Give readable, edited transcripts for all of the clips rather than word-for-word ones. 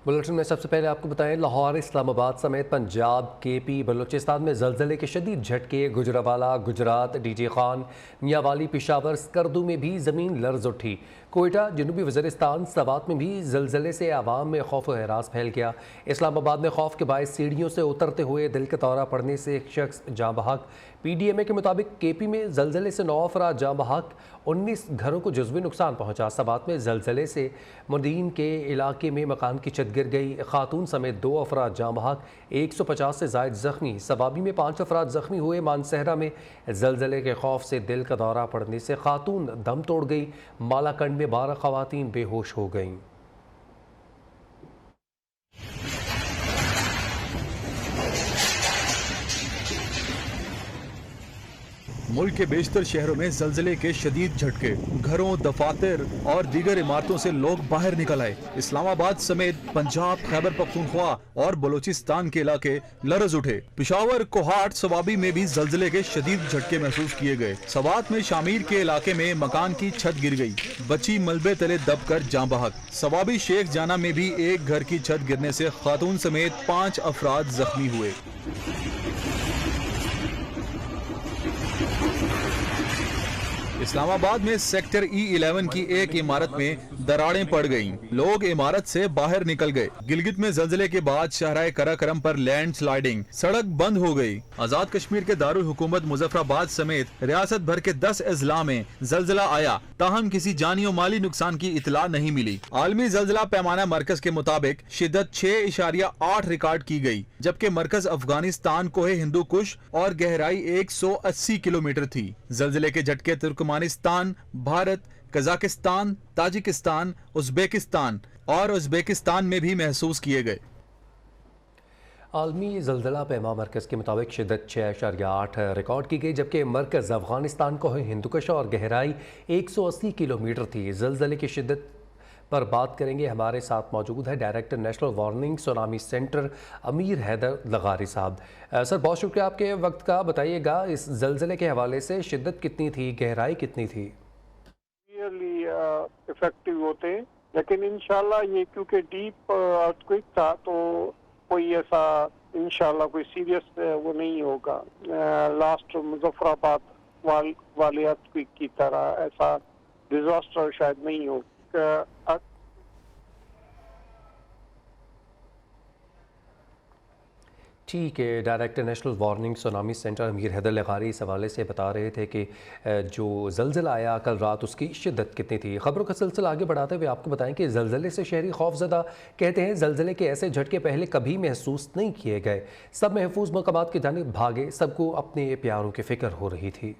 Bulletin में सबसे पहले आपको बताएं, लाहौर, इस्लामाबाद समेत पंजाब, केपी, बलूचिस्तान में ज़लज़ले के शदीद झटके। गुजरावाला, गुजरात, डीजे खान, मियांवाली, पेशावर, स्कर्दू में भी ज़मीन लर्ज उठी। कोयटा, जनूबी वज़ीरिस्तान, सवात में भी ज़लज़ले से आवाम में खौफ व हरास फैल गया। इस्लामाबाद में खौफ के बायस सीढ़ियों से उतरते हुए दिल का दौरा पड़ने से एक शख्स जाँ बहक। PDMA के मुताबिक केपी में ज़लज़ले से 9 अफराद जाँ बहक, 19 घरों को जुज़वी नुकसान पहुँचा। सवात में ज़लज़ले से मुदीन के इलाके में मकान की छत गिर गई। खातून समेत 2 अफराद जाँ बहक, 150 से ज़ायद ज़ख्मी। सवाबी में 5 अफराद ज़ख्मी हुए। मानसहरा में ज़लज़ले के खौफ से दिल का दौरा पड़ने से खातून दम तोड़ गई। मालाकंड में 12 ख़वातीन बेहोश हो गईं। मुल्क के बेशतर शहरों में ज़लज़ले के शदीद झटके। घरों, दफातर और दीगर इमारतों से लोग बाहर निकल आए। इस्लामाबाद समेत पंजाब, खैबर पख्तूनख्वा और बलूचिस्तान के इलाके लरज उठे। पेशावर, कोहाट, सवाबी में भी ज़लज़ले के शदीद झटके महसूस किए गए। सवात में शामीर के इलाके में मकान की छत गिर गई, बच्ची मलबे तले दबकर जाँ बहक। सवाबी शेख जाना में भी एक घर की छत गिरने से खातून समेत 5 अफराद जख्मी हुए। इस्लामाबाद में सेक्टर E11 की एक इमारत में दरारें पड़ गईं। लोग इमारत से बाहर निकल गए। गिलगित में ज़लज़ले के बाद शहराए कराकरम पर लैंड स्लाइडिंग, सड़क बंद हो गई। आज़ाद कश्मीर के दारुल हुकूमत मुजफ्फराबाद समेत रियासत भर के 10 अजला में ज़लज़ला आया, ताहम किसी जानी और माली नुकसान की इतला नहीं मिली। आलमी ज़लज़ला पैमाना मरकज के मुताबिक शिद्दत 6.8 रिकॉर्ड की गई, जबकि मरकज अफगानिस्तान कोहे हिंदू कुश और गहराई 180 किलोमीटर थी। ज़लज़ले के झटके Turkmenistan, Bharat, Kazakhstan, Tajikistan, Uzbekistan में भी महसूस किए गए। आलमी ज़लज़ला पैमा मरकज़ के मुताबिक शिद्दत 6.8 रिकॉर्ड की गई, जबकि मरकज़ अफगानिस्तान को हिंदुकुश और गहराई 180 किलोमीटर थी। ज़लज़ले की शिद्दत पर बात करेंगे। हमारे साथ मौजूद है director national warning tsunami centre अमीर हैदर लगारी साहब। सर, बहुत शुक्रिया आपके वक्त का। बताइएगा, इस ज़लज़ले के हवाले से शिद्दत कितनी थी, गहराई कितनी थी? इफेक्टिव होते, लेकिन इंशाल्लाह ये क्योंकि डीप अर्थक्वेक था तो कोई ऐसा इंशाल्लाह कोई सीरियस वो नहीं होगा। लास्ट मुजफ्फराबाद वाले अर्थक्वेक की तरह ऐसा डिजास्टर शायद नहीं होगा। ठीक है, director national warning tsunami centre अमीर हैदर लगारी इस हवाले से बता रहे थे कि जो ज़लज़ला आया कल रात उसकी शिद्दत कितनी थी। ख़बरों का सिलसिला आगे बढ़ाते हुए आपको बताएं कि ज़लज़ले से शहरी खौफज़दा कहते हैं ज़लज़ले के ऐसे झटके पहले कभी महसूस नहीं किए गए। सब महफूज मकामात की जानिब भागे, सबको अपने प्यारों की फ़िक्र हो रही थी।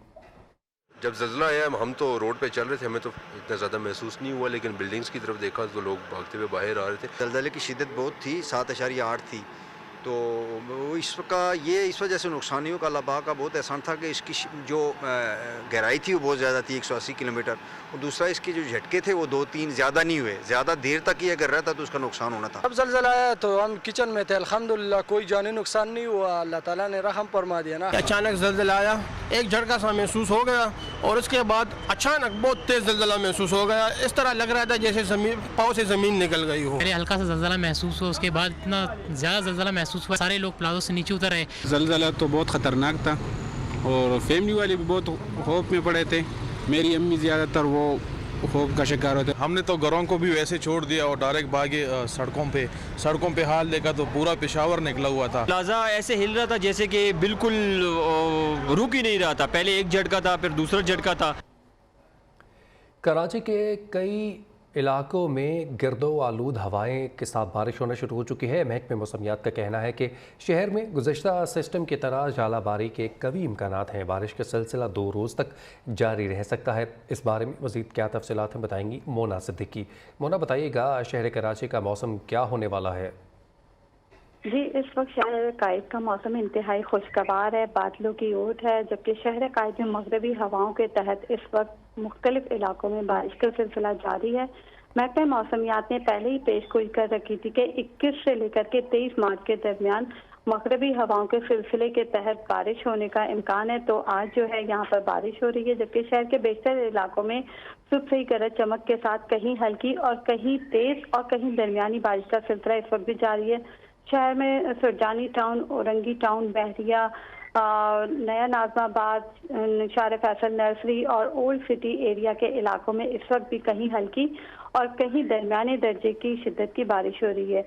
जब ज़लज़ला आया हम तो रोड पे चल रहे थे, हमें तो इतना ज़्यादा महसूस नहीं हुआ, लेकिन बिल्डिंग्स की तरफ देखा तो लोग भागते हुए बाहर आ रहे थे। ज़लज़ले की शिद्दत बहुत थी, 7.8 थी। तो इस वजह से नुकसानियों का लबा का बहुत एहसान था कि इसकी जो गहराई थी वो बहुत ज़्यादा थी, 180 किलोमीटर। और दूसरा इसके जो झटके थे वो 2-3 ज़्यादा नहीं हुए, ज़्यादा देर तक ये अगर रहता तो उसका नुकसान होना था। अब ज़लज़ला आया तो हम किचन में थे, अल्हम्दुलिल्लाह कोई जानी नुकसान नहीं हुआ, अल्लाह ताला ने रहम फरमा दिया ना। अचानक ज़लज़ला आया, एक झटका सा महसूस हो गया और उसके बाद अचानक बहुत तेज़ ज़लज़ला महसूस हो गया। इस तरह लग रहा था जैसे ज़मीन पाँव से ज़मीन निकल गई हो। मेरे हल्का सा ज़लज़ला महसूस हुआ, उसके बाद इतना ज़्यादा ज़लज़ला महसूस हुआ, सारे लोग प्लाजो से नीचे उतर आए। ज़लज़ला तो बहुत ख़तरनाक था और फैमिली वाले भी बहुत खौफ में पड़े थे। मेरी अम्मी ज़्यादातर वो खौफ का शिकार होते। हमने तो घरों को भी वैसे छोड़ दिया और डायरेक्ट भागे सड़कों पे हाल देखा तो पूरा पेशावर निकला हुआ था। प्लाजा ऐसे हिल रहा था जैसे कि बिल्कुल रुक ही नहीं रहा था। पहले एक झटका था, फिर दूसरा झटका था। कराची के कई इलाकों में गिरदो आलूद हवाएं के साथ बारिश होना शुरू हो चुकी है। महकमे मौसमियात का कहना है कि शहर में गुज़श्ता सिस्टम की तरह झालाबारी के कवी इम्कानात हैं। बारिश का सिलसिला 2 रोज़ तक जारी रह सकता है। इस बारे में मज़ीद क्या तफसीलात हैं बताएंगी मोना सिद्दीकी। मोना, बताइएगा शहर कराची का मौसम क्या होने वाला है? जी, इस वक्त शहर कायद का मौसम इंतहाई खुशगवार है, बादलों की ओट है, जबकि शहर कायद में मगरबी हवाओं के तहत इस वक्त मुख्तलिफ इलाकों में बारिश का सिलसिला जारी है। महकमे मौसमियात ने पहले ही पेश गोई कर रखी थी कि 21 से लेकर के 23 मार्च के दरमियान मगरबी हवाओं के सिलसिले के तहत बारिश होने का इम्कान है। तो आज जो है यहाँ पर बारिश हो रही है, जबकि शहर के बेशतर इलाकों में सुबह से ही गरज चमक के साथ कहीं हल्की और कहीं तेज और कहीं दरमियानी बारिश का सिलसिला इस वक्त भी जारी है। शहर में सुरजानी टाउन, औरंगी टाउन, बहरिया, नया नाजमाबाद, निशार फैसल नर्सरी और ओल्ड सिटी एरिया के इलाकों में इस वक्त भी कहीं हल्की और कहीं दरमियाने दर्जे की शिद्दत की बारिश हो रही है।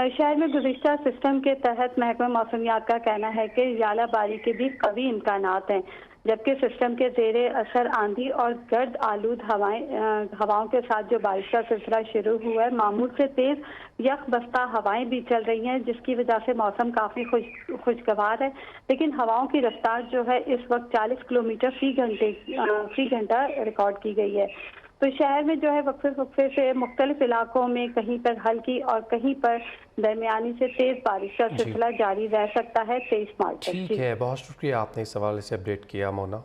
शहर में गुज़िश्ता सिस्टम के तहत महकमा मौसमियात का कहना है कि यालाबारी के भी कवी इम्कानात हैं, जबकि सिस्टम के ज़ेरे असर आंधी और गर्द आलूद हवाओं के साथ जो बारिश का सिलसिला शुरू हुआ है, मामूल से तेज़ यख बस्ता हवाएं भी चल रही हैं, जिसकी वजह से मौसम काफ़ी खुशगवार है। लेकिन हवाओं की रफ्तार जो है इस वक्त 40 किलोमीटर फी घंटा रिकॉर्ड की गई है। तो शहर में जो है वक्फे से मुख्तलिफ इलाकों में कहीं पर हल्की और कहीं पर दरमियानी से तेज़ बारिश का सिलसिला जारी रह सकता है 23 मार्च तक। ठीक है, बहुत शुक्रिया आपने इस सवाल से अपडेट किया मोना।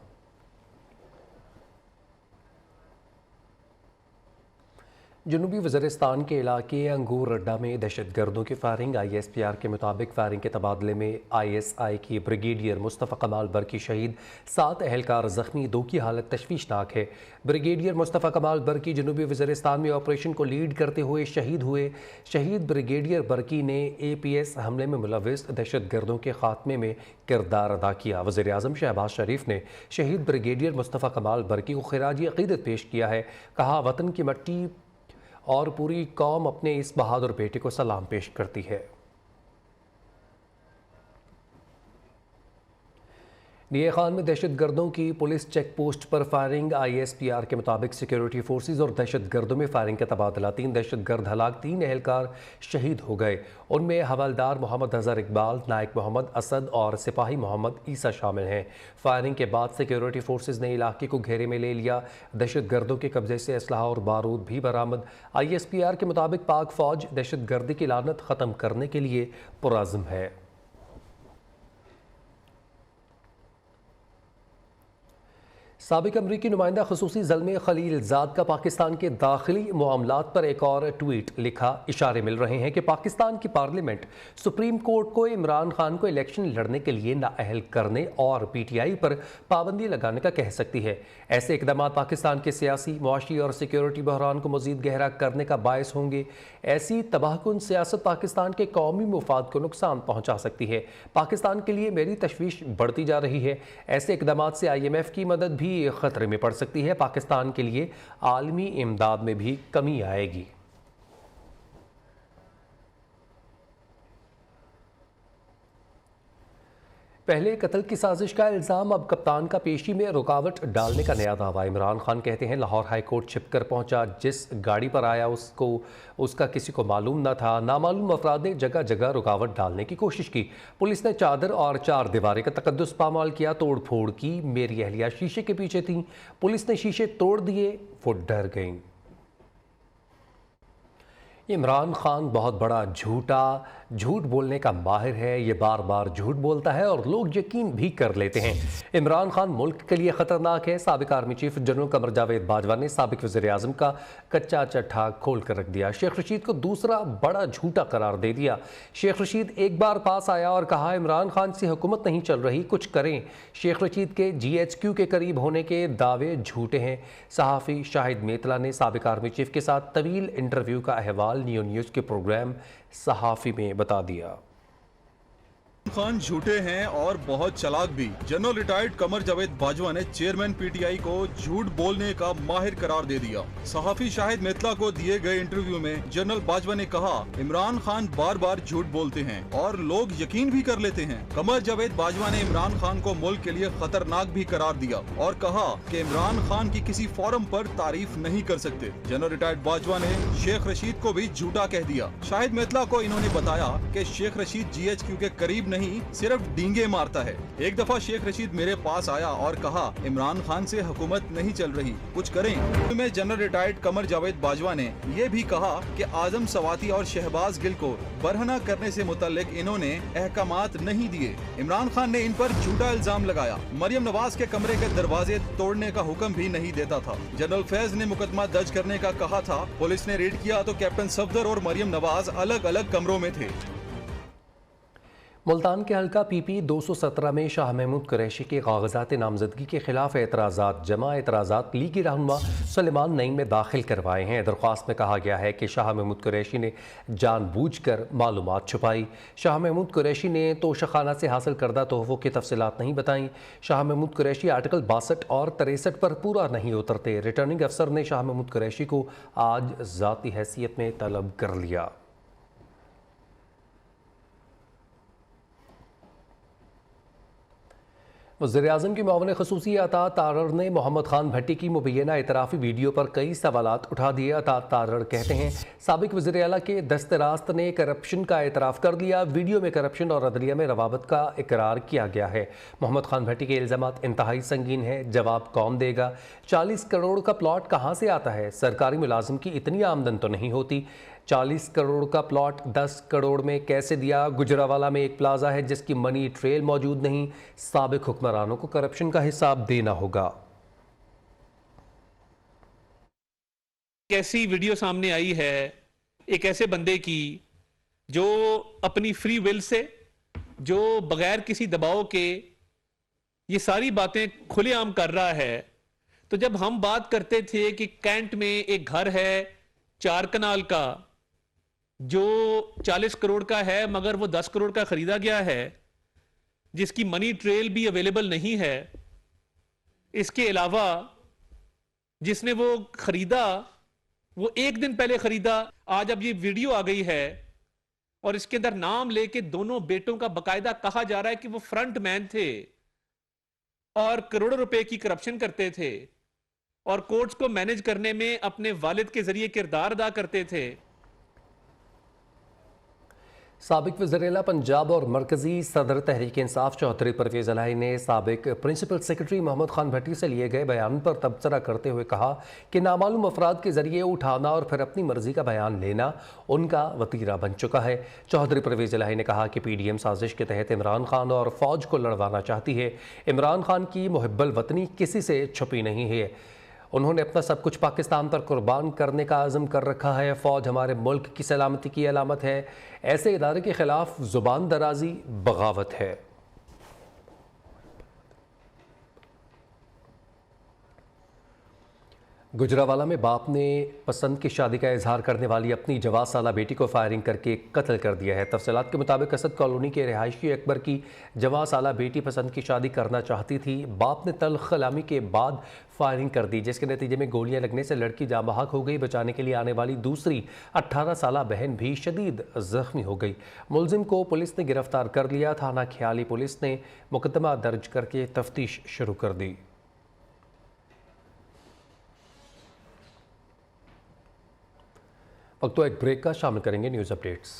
जनूबी वज़ीरिस्तान के इलाके अंगूर अड्डा में दहशतगर्दों की फायरिंग। ISPR के मुताबिक फायरिंग के तबादले में ISI की ब्रिगेडियर मुस्तफ़ा कमाल बरकी शहीद, 7 एहलकार ज़ख्मी, 2 की हालत तशवीशनाक है। ब्रिगेडियर मुस्तफ़ा कमाल बरकी जनूबी वज़ीरिस्तान में ऑपरेशन को लीड करते हुए शहीद हुए। शहीद ब्रिगेडियर बरकी ने APS हमले में मुलव्विस दहशतगर्दों के खात्मे में किरदार अदा किया। वज़ीर-ए-आज़म शहबाज शरीफ ने शहीद ब्रिगेडियर मुस्तफ़ा कमाल बरकी को खिराजी अक़ीदत पेश किया है। कहा, वतन की मट्टी और पूरी कौम अपने इस बहादुर बेटे को सलाम पेश करती है। निये खान में दहशतगर्दों की पुलिस चेक पोस्ट पर फायरिंग। ISPR के मुताबिक सिक्योरिटी फोर्सेज और दहशतगर्दों में फायरिंग का तबादला। 3 दहशतगर्द हलाक, 3 एहलकार शहीद हो गए। उनमें हवलदार मोहम्मद अजहर इकबाल, नायक मोहम्मद असद और सिपाही मोहम्मद ईसा शामिल हैं। फायरिंग के बाद सिक्योरिटी फोर्सेज ने इलाके को घेरे में ले लिया। दहशतगर्दों के कब्जे से असलहा और बारूद भी बरामद। ISPR के मुताबिक पाक फौज दहशतगर्दी की लानत ख़त्म करने के लिए पुरअज़्म है। साबिक अमरीकी नुमाइंदा ख़ुसूसी ज़ल्मे खलीलज़ाद का पाकिस्तान के दाखिली मामलात पर एक और ट्वीट लिखा। इशारे मिल रहे हैं कि पाकिस्तान की पार्लियामेंट सुप्रीम कोर्ट को इमरान खान को इलेक्शन लड़ने के लिए नाअहल करने और PTI पर पाबंदी लगाने का कह सकती है। ऐसे इक़दाम पाकिस्तान के सियासी, मुआशी और सिक्योरिटी बहरान को मज़ीद गहरा करने का बायस होंगे। ऐसी तबाहकुन सियासत पाकिस्तान के कौमी मुफाद को नुकसान पहुँचा सकती है। पाकिस्तान के लिए मेरी तशवीश बढ़ती जा रही है। ऐसे इक़दाम से IMF की मदद भी खतरे में पड़ सकती है। पाकिस्तान के लिए आलमी इमदाद में भी कमी आएगी। पहले कत्ल की साजिश का इल्ज़ाम, अब कप्तान का पेशी में रुकावट डालने का नया दावा। इमरान खान कहते हैं, लाहौर हाई कोर्ट छिपकर पहुंचा, जिस गाड़ी पर आया उसका किसी को मालूम न था। नामालूम अफराद ने जगह जगह रुकावट डालने की कोशिश की। पुलिस ने चादर और 4 दीवारें का तकद्दुस पामाल किया, तोड़ फोड़ की। मेरी अहलिया शीशे के पीछे थी, पुलिस ने शीशे तोड़ दिए, वो डर गईं। इमरान खान बहुत बड़ा झूठ बोलने का माहिर है। ये बार बार झूठ बोलता है और लोग यकीन भी कर लेते हैं। इमरान खान मुल्क के लिए ख़तरनाक है। साबिक army chief general Qamar Javed Bajwa ने साबिक वज़ीर-ए-आज़म का कच्चा चट्ठा खोल कर रख दिया। शेख रशीद को दूसरा बड़ा झूठा करार दे दिया। शेख रशीद एक बार पास आया और कहा, इमरान खान से हुकूमत नहीं चल रही, कुछ करें। शेख रशीद के GHQ के करीब होने के दावे झूठे हैं। सहाफ़ी शाहिद मेतला ने साबिक आर्मी चीफ के साथ तवील इंटरव्यू का अहवाल नियो न्यूज़ के प्रोग्राम सहाफ़ी में बता दिया। खान झूठे हैं और बहुत चालाक भी। जनरल रिटायर्ड कमर जावेद बाजवा ने चेयरमैन PTI को झूठ बोलने का माहिर करार दे दिया। सहाफी शाहिद मेतला को दिए गए इंटरव्यू में जनरल बाजवा ने कहा, इमरान खान बार बार झूठ बोलते हैं और लोग यकीन भी कर लेते हैं। कमर जावेद बाजवा ने इमरान खान को मुल्क के लिए खतरनाक भी करार दिया और कहा कि इमरान खान की किसी फोरम पर तारीफ नहीं कर सकते। जनरल रिटायर्ड बाजवा ने शेख रशीद को भी झूठा कह दिया। शाहिद मेतला को इन्होंने बताया कि शेख रशीद GHQ के करीब नहीं, सिर्फ डींगे मारता है। एक दफा शेख रशीद मेरे पास आया और कहा, इमरान खान से हुकूमत नहीं चल रही, कुछ करें। में जनरल रिटायर्ड कमर जावेद बाजवा ने ये भी कहा कि आजम सवाती और शहबाज गिल को बरहना करने से मुतल्लिक इन्होंने अहकामात नहीं दिए। इमरान खान ने इन पर झूठा इल्जाम लगाया। मरियम नवाज के कमरे के दरवाजे तोड़ने का हुक्म भी नहीं देता था। जनरल फैज ने मुकदमा दर्ज करने का कहा था। पुलिस ने रेड किया तो कैप्टन सफदर और मरियम नवाज अलग अलग कमरों में थे। मुल्तान के हल्का PP 217 में शाह महमूद कुरैशी के कागजात नामजदगी के खिलाफ एतराज़ात जमा एतराज़ात लीगी रहनुमा सुलेमान नईम में दाखिल करवाए हैं। दरख्वास्त में कहा गया है कि शाह महमूद कुरैशी ने जानबूझकर मालूमात छुपाई। शाह महमूद कुरैशी ने तोशाखाना से हासिल करदा तोहफ़ों की तफसीलात नहीं बताईं। शाह महमूद कुरैशी आर्टिकल 62 और 63 पर पूरा नहीं उतरते। रिटर्निंग अफसर ने शाह महमूद कुरैशी को आज ज़ाती हैसियत में तलब कर लिया। वज़ीर-ए-आज़म की मुआविन ख़ुसूसी अता तारड़ ने मोहम्मद खान भट्टी की मुबैना इतराफ़ी वीडियो पर कई सवालात उठा दिए। अता तारड़ कहते हैं साबिक़ वज़ीर आला के दस्तरास्त ने करप्शन का एतराफ़ कर लिया। वीडियो में करप्शन और अदलिया में रवाबत का इकरार किया गया है। मोहम्मद खान भट्टी के इल्ज़ामात इंतहाई संगीन है, जवाब कौन देगा? 40 करोड़ का प्लॉट कहाँ से आता है? सरकारी मुलाजिम की इतनी आमदन तो नहीं होती। 40 करोड़ का प्लॉट 10 करोड़ में कैसे दिया? गुजरावाला में एक प्लाजा है जिसकी मनी ट्रेल मौजूद नहीं। साबिक हुक्मरानों को करप्शन का हिसाब देना होगा। एक ऐसी वीडियो सामने आई है एक ऐसे बंदे की जो अपनी फ्री विल से, जो बगैर किसी दबाव के ये सारी बातें खुलेआम कर रहा है। तो जब हम बात करते थे कि कैंट में एक घर है 4 कनाल का जो 40 करोड़ का है मगर वो 10 करोड़ का खरीदा गया है, जिसकी मनी ट्रेल भी अवेलेबल नहीं है। इसके अलावा जिसने वो खरीदा वो एक दिन पहले खरीदा। आज अब ये वीडियो आ गई है और इसके अंदर नाम लेके दोनों बेटों का बकायदा कहा जा रहा है कि वो फ्रंट मैन थे और करोड़ों रुपए की करप्शन करते थे और कोर्ट्स को मैनेज करने में अपने वालिद के जरिए किरदार अदा करते थे। साबिक वज़ीर-ए-आला पंजाब और मरकज़ी सदर तहरीक इंसाफ चौधरी परवेज़ इलाही ने साबिक प्रिंसिपल सेक्रेटरी मोहम्मद खान भट्टी से लिए गए बयान पर तबसरा करते हुए कहा कि नामालूम अफराद के जरिए उठाना और फिर अपनी मर्जी का बयान लेना उनका वतीरा बन चुका है। चौधरी परवेज़ इलाही ने कहा कि PDM साजिश के तहत इमरान खान और फ़ौज को लड़वाना चाहती है। इमरान खान की मुहिब्बुल वतनी किसी से छुपी नहीं है। उन्होंने अपना सब कुछ पाकिस्तान पर कुर्बान करने का आज़म कर रखा है। फ़ौज हमारे मुल्क की सलामती की अलामत है। ऐसे इदारे के ख़िलाफ़ ज़ुबान दराज़ी बगावत है। गुजरावाला में बाप ने पसंद की शादी का इजहार करने वाली अपनी 14 साला बेटी को फायरिंग करके कत्ल कर दिया है। तफसीलात के मुताबिक असद कॉलोनी के रिहायशी अकबर की 14 साला बेटी पसंद की शादी करना चाहती थी। बाप ने तल्ख कलामी के बाद फायरिंग कर दी जिसके नतीजे में गोलियां लगने से लड़की जाँ बहक हो गई। बचाने के लिए आने वाली दूसरी 18 साला बहन भी शदीद जख्मी हो गई। मुलजिम को पुलिस ने गिरफ्तार कर लिया। थाना ख्याली पुलिस ने मुकदमा दर्ज करके तफ्तीश शुरू कर दी। वक्त तो एक ब्रेक का, शामिल करेंगे न्यूज़ अपडेट्स।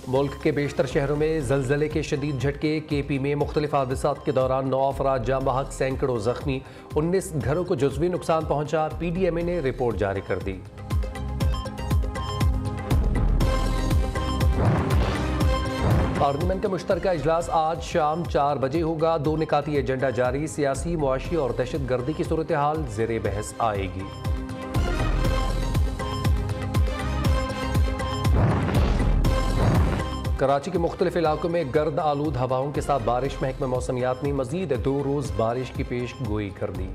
मुल्क के बेशतर शहरों में ज़लज़ले के शदीद झटके। KP में मुख्तलिफ हादसात के दौरान 9 अफराद जाँ बहक, सैकड़ों जख्मी, 19 घरों को जुज़वी नुकसान पहुंचा। PDMA ने रिपोर्ट जारी कर दी। पार्लियामेंट का मुश्तरका इजलास आज शाम 4 बजे होगा। 2 निकाती एजेंडा जारी। सियासी, मुआशी और दहशत गर्दी की सूरत हाल ज़ेरे बहस आएगी। कराची के मुख्तलिफ इलाकों में गर्द आलूद हवाओं के साथ बारिश। महकमा मौसमियात ने मजीद 2 रोज़ बारिश की पेश गोई कर दी।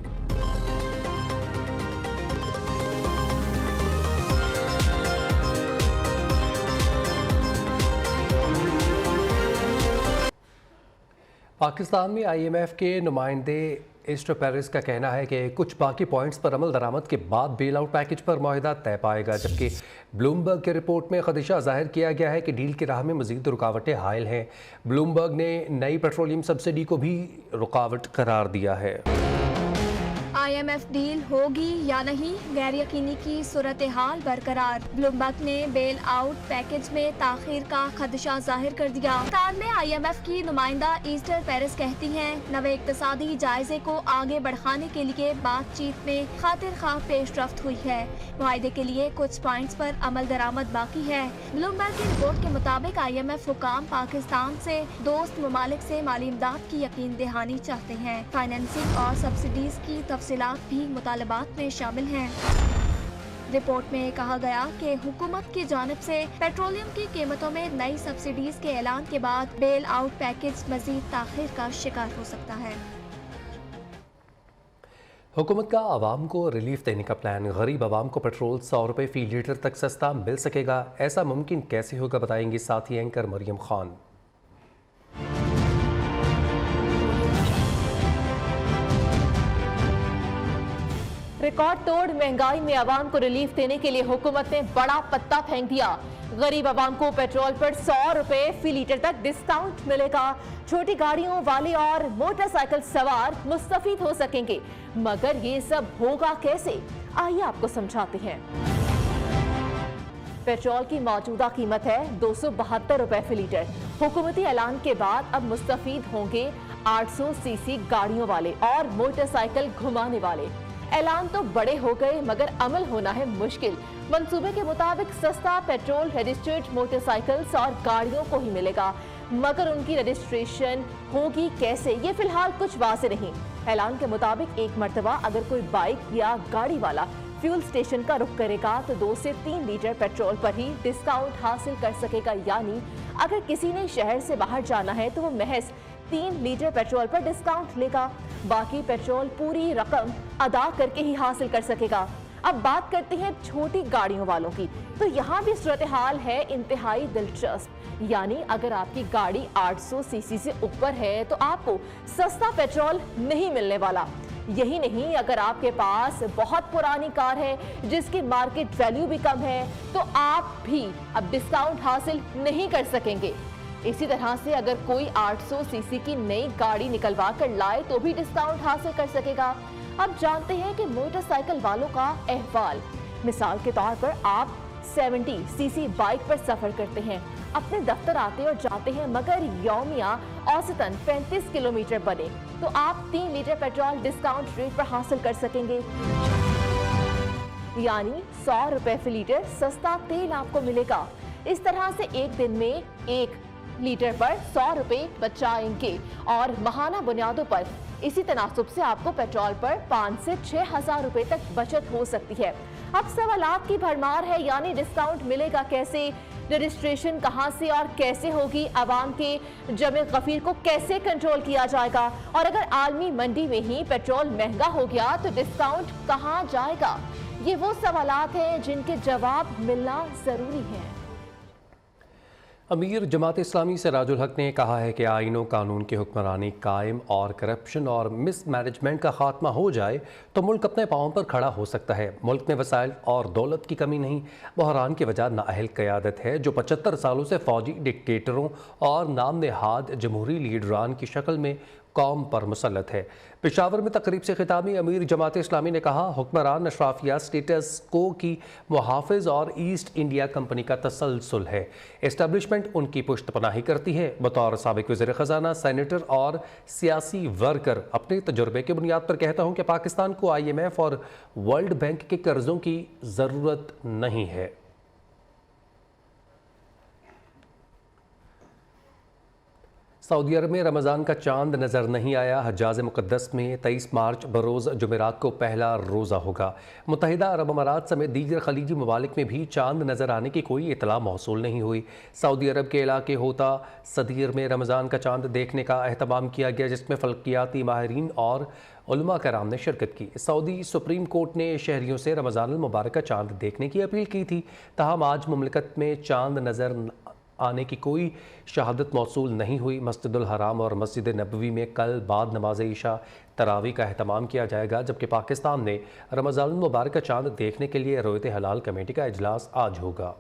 पाकिस्तान में IMF के नुमाइंदे एस्ट्रो पेरिस का कहना है कि कुछ बाकी पॉइंट्स पर अमल दरामद के बाद बेल आउट पैकेज पर मुआहिदा तय पाएगा, जबकि ब्लूमबर्ग की रिपोर्ट में खदशा जाहिर किया गया है कि डील की राह में मजीद रुकावटें हायल हैं। ब्लूमबर्ग ने नई पेट्रोलियम सब्सिडी को भी रुकावट करार दिया है। IMF डील होगी या नहीं, गैर यकीनी की सूरत हाल बरकरार। ब्लूमबर्ग ने बेल आउट पैकेज में ताखीर का खदशा जाहिर कर दिया। पाकिस्तान में IMF की नुमाइंदा ईस्टर पेरिस कहती हैं नवे इक्तसादी जायजे को आगे बढ़ाने के लिए बातचीत में खातिर खा पेशरफ्त हुई है। मुआहदे के लिए कुछ पॉइंट्स पर अमल दरामद बाकी है। ब्लूमबर्ग की रिपोर्ट के मुताबिक IMF हुकाम पाकिस्तान से दोस्त ममालिक से माली इमदाद की यकीन दहानी चाहते हैं। फाइनेंसिंग और सब्सिडीज की तफसीलात इख्तलाफ भी मुतालबात में शामिल हैं। रिपोर्ट में कहा गया कि हुकूमत की जानिब से पेट्रोलियम की कीमतों में नई सब्सिडीज के ऐलान के बाद बेल आउट पैकेज मजीद ताखीर का शिकार हो सकता है। हुकूमत का आवाम को रिलीफ देने का प्लान। गरीब आवाम को पेट्रोल 100 रुपये फी लीटर तक सस्ता मिल सकेगा। ऐसा मुमकिन कैसे होगा, बताएंगी साथी एंकर मरियम खान। रिकॉर्ड तोड़ महंगाई में आवाम को रिलीफ देने के लिए हुकूमत ने बड़ा पत्ता फेंक दिया। गरीब आवाम को पेट्रोल पर 100 रुपए फी लीटर तक डिस्काउंट मिलेगा। छोटी गाड़ियों वाले और मोटरसाइकिल सवार मुस्तफीद हो सकेंगे, मगर ये सब होगा कैसे, आइए आपको समझाते हैं। पेट्रोल की मौजूदा कीमत है 272 रुपए फी लीटर। हुकूमती ऐलान के बाद अब मुस्तफीद होंगे 800 सीसी गाड़ियों वाले और मोटरसाइकिल घुमाने वाले। ऐलान तो बड़े हो गए, मगर अमल होना है मुश्किल। मंसूबे के मुताबिक सस्ता पेट्रोल रजिस्टर्ड मोटरसाइकिल्स और गाड़ियों को ही मिलेगा, मगर उनकी रजिस्ट्रेशन होगी कैसे, ये फिलहाल कुछ वाज़ेह नहीं। ऐलान के मुताबिक एक मर्तबा अगर कोई बाइक या गाड़ी वाला फ्यूल स्टेशन का रुख करेगा तो 2 से 3 लीटर पेट्रोल पर ही डिस्काउंट हासिल कर सकेगा। यानी अगर किसी ने शहर से बाहर जाना है तो वो महज 3 लीटर पेट्रोल पर डिस्काउंट लेगा, बाकी पेट्रोल पूरी रकम अदा करके ही हासिल कर सकेगा। अब बात करते हैं छोटी गाड़ियों वालों की, तो यहाँ भी सूरत हाल है इंतहाई दिलचस्प। यानी अगर आपकी गाड़ी 800 सीसी से ऊपर है तो आपको सस्ता पेट्रोल नहीं मिलने वाला। यही नहीं, अगर आपके पास बहुत पुरानी कार है जिसकी मार्केट वैल्यू भी कम है तो आप भी अब डिस्काउंट हासिल नहीं कर सकेंगे। इसी तरह से अगर कोई 800 सीसी की नई गाड़ी निकलवा कर लाए तो भी डिस्काउंट हासिल कर सकेगा। अब जानते हैं कि मोटरसाइकिल वालों का अहवाल। मिसाल के तौर पर आप 70 सीसी बाइक पर सफर करते हैं, अपने दफ्तर आते और जाते हैं, मगर यौमिया औसतन 35 किलोमीटर बने तो आप 3 लीटर पेट्रोल डिस्काउंट रेट पर हासिल कर सकेंगे। यानी 100 रुपए फी लीटर सस्ता तेल आपको मिलेगा। इस तरह से एक दिन में 1 लीटर पर 100 रुपए बचाएंगे और माहाना बुनियादों पर इसी तनासुब से आपको पेट्रोल पर 5 से 6 हजार रुपए तक बचत हो सकती है। अब सवालात की भरमार है, यानी डिस्काउंट मिलेगा कैसे, रजिस्ट्रेशन कहां से और कैसे होगी, आवाम के जमे गफीर को कैसे कंट्रोल किया जाएगा, और अगर आलमी मंडी में ही पेट्रोल महंगा हो गया तो डिस्काउंट कहां जाएगा। ये वो सवालात हैं जिनके जवाब मिलना जरूरी है। अमीर जमात इस्लामी सिराजुल हक ने कहा है कि आईन व कानून की हुक्मरानी कायम और करप्शन और मिसमैनेजमेंट का खात्मा हो जाए तो मुल्क अपने पाँव पर खड़ा हो सकता है। मुल्क में वसाइल और दौलत की कमी नहीं, बहरान की वजह नाअहल क़यादत है जो 75 सालों से फौजी डिक्टेटरों और नाम नहाद जमहूरी लीडरान की शक्ल में कौम पर मुसल्लत है। पेशावर में तकरीब से खिताब में अमीर जमात इस्लामी ने कहा, हुक्मरान अशराफिया स्टेटस को की मुहाफिज और ईस्ट इंडिया कंपनी का तसलसल है। एस्टेब्लिशमेंट उनकी पुश्तपनाही करती है। बतौर साबिक वज़ीर ख़जाना, सेनेटर और सियासी वर्कर अपने तजुर्बे के बुनियाद पर कहता हूँ कि पाकिस्तान को IMF और वर्ल्ड बैंक के कर्ज़ों की ज़रूरत नहीं है। सऊदी अरब में रमज़ान का चांद नज़र नहीं आया। हज्जाज मुक़द्दस में 23 मार्च बरोज़ जुमेरात को पहला रोज़ा होगा। मुत्तहिदा अरब अमारात समेत दीगर खलीजी ममालिक में भी चांद नज़र आने की कोई इतला मौसूल नहीं हुई। सऊदी अरब के इलाके होता सदीर में रमज़ान का चांद देखने का अहतमाम किया गया, जिसमें फ़ल्कियाती माहिरीन और उलमा कराम ने शिरकत की। सऊदी सुप्रीम कोर्ट ने शहरियों से रमज़ानुल मुबारक का चांद देखने की अपील की थी। ताहम आज मुमलिकत में चांद नज़र आने की कोई शहादत मौसूल नहीं हुई। मस्जिदुल हराम और मस्जिद नबवी में कल बाद नमाज ईशा तरावी का अहतमाम किया जाएगा, जबकि पाकिस्तान में रमज़ानुल मुबारक का चांद देखने के लिए रोयत हलाल कमेटी का इजलास आज होगा।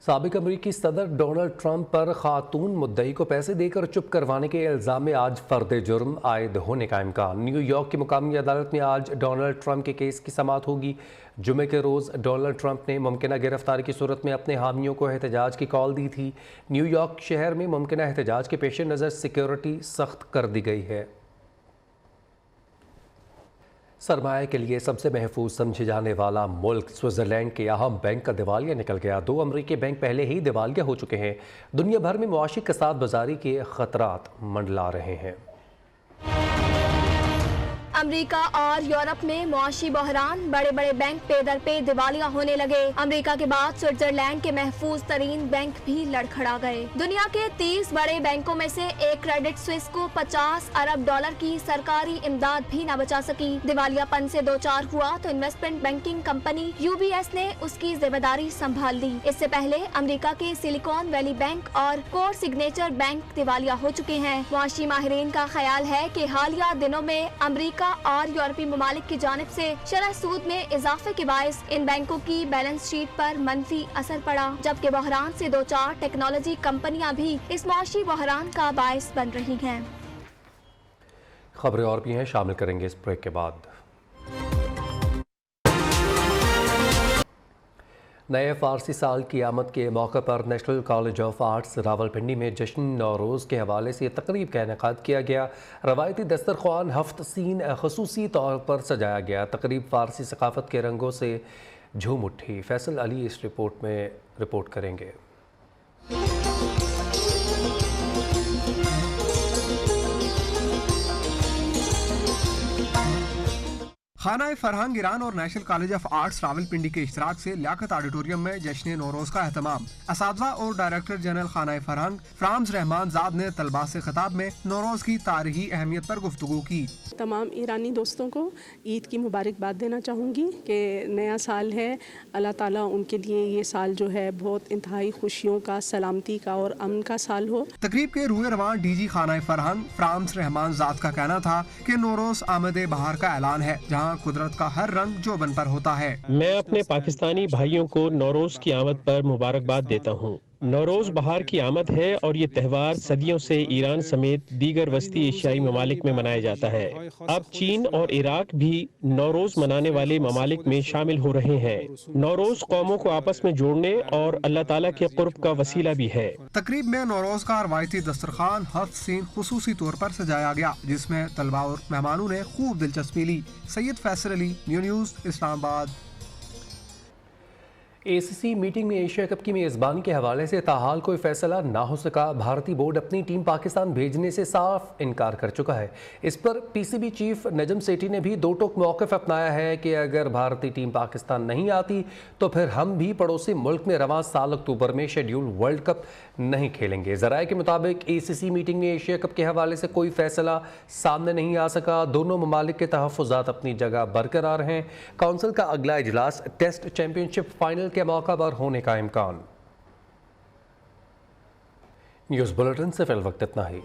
साबिक अमरीकी सदर डोनाल्ड ट्रंप पर खातून मुद्दई को पैसे देकर चुप करवाने के इल्ज़ाम में आज फ़र्द जुर्म आयद होने का इम्कान। न्यूयॉर्क की मुकामी अदालत में आज डोनाल्ड ट्रंप के केस की समाअत होगी। जुमे के रोज़ डोनाल्ड ट्रंप ने मुमकिन गिरफ्तारी की सूरत में अपने हामियों को एहतजाज की कॉल दी थी। न्यूयॉर्क शहर में मुमकिन एहतजाज के पेश नज़र सिक्योरिटी सख्त कर दी गई है। सरमाए के लिए सबसे महफूज समझे जाने वाला मुल्क स्विट्ज़रलैंड के अहम बैंक का दिवालिया निकल गया। 2 अमरीकी बैंक पहले ही दिवालिया हो चुके हैं। दुनिया भर में मुआशी कसाद बाजारी के ख़तरात मंडला रहे हैं। अमेरिका और यूरोप में मुआशी बहरान, बड़े बड़े बैंक पे दर पे दिवालिया होने लगे। अमेरिका के बाद स्विट्जरलैंड के महफूज तरीन बैंक भी लड़खड़ा गए। दुनिया के 30 बड़े बैंकों में से एक क्रेडिट स्विस को 50 अरब डॉलर की सरकारी इमदाद भी न बचा सकी। दिवालियापन से दो चार हुआ तो इन्वेस्टमेंट बैंकिंग कंपनी UBS ने उसकी जिम्मेदारी संभाल ली। इससे पहले अमेरिका के सिलिकॉन वैली बैंक और कोर सिग्नेचर बैंक दिवालिया हो चुके हैं। मुआशी माहिरीन का ख्याल है कि हालिया दिनों में अमेरिका और यूरोपीय ममालिक की जानिब से शरह सूद में इजाफे के बायस इन बैंकों की बैलेंस शीट पर मंफी असर पड़ा, जबकि बहरान से दो चार टेक्नोलॉजी कंपनियां भी इस मुआशी बहरान का बायस बन रही हैं। खबरें और भी हैं, शामिल करेंगे इस ब्रेक के बाद। नए फारसी साल की आमद के मौके पर national college of arts Rawalpindi में जश्न नौरोज़ के हवाले से तकरीब का इनेकाद किया गया। रवायती दस्तरख्वान हफ्त सीन खसूसी तौर पर सजाया गया। तकरीब फारसी सकाफ़त के रंगों से झूम उठी। फैसल अली इस रिपोर्ट में रिपोर्ट करेंगे। खाना फरहांग ईरान और national college of arts Rawalpindi के इश्तराक से लियाकत ऑडिटोरियम में जश्न नौरोज का एहतमाम। असातिज़ा और डायरेक्टर जनरल खाना फरहांग फ्रांस रहमान ज़ाद ने तलबा से खिताब में नौरोज की तारीखी अहमियत पर गुफ्तगू की। तमाम ईरानी दोस्तों को ईद की मुबारकबाद देना चाहूँगी कि नया साल है, अल्लाह ताला उनके लिए ये साल जो है बहुत इंतहाई खुशियों का, सलामती का और अमन का साल हो। तकरीब के रूए रवान DG खाना फरहांग फ्रांस रहमान ज़ाद का कहना था कि नौरोज आमद बहार का ऐलान है, जहाँ कुदरत का हर रंग जोबन पर होता है। मैं अपने पाकिस्तानी भाइयों को नौरोज की आमद पर मुबारकबाद देता हूँ। नौरोज बहार की आमद है और ये त्यौहार सदियों से ईरान समेत दीगर वस्ती एशियाई ममालिक में मनाया जाता है। अब चीन और इराक भी नौरोज मनाने वाले ममालिक में शामिल हो रहे हैं। नौरोज कौमों को आपस में जोड़ने और अल्लाह ताला के कुर्ब का वसीला भी है। तकरीब में नौरोज का रवायती दस्तरखान हफ्त सीन खुसूसी तौर पर सजाया गया, जिसमें तलबा और मेहमानों ने खूब दिलचस्पी ली। Syed Faisal Ali, news Islamabad. ACC meeting में एशिया कप की मेज़बानी के हवाले से ताहाल कोई फैसला ना हो सका। भारतीय बोर्ड अपनी टीम पाकिस्तान भेजने से साफ इनकार कर चुका है। इस पर PCB चीफ नजम सेठी ने भी दो टोक मौक़िफ़ अपनाया है कि अगर भारतीय टीम पाकिस्तान नहीं आती तो फिर हम भी पड़ोसी मुल्क में रवां साल अक्टूबर में शेड्यूल वर्ल्ड कप नहीं खेलेंगे। ज़राए के मुताबिक ACC मीटिंग में एशिया कप के हवाले से कोई फैसला सामने नहीं आ सका। दोनों ममालिक के तहफ़्फ़ुज़ात अपनी जगह बरकरार हैं। काउंसिल का अगला इजलास टेस्ट चैम्पियनशिप फाइनल के मौका पर होने का इम्कान। न्यूज़ बुलेटिन से फिल वक्त इतना ही।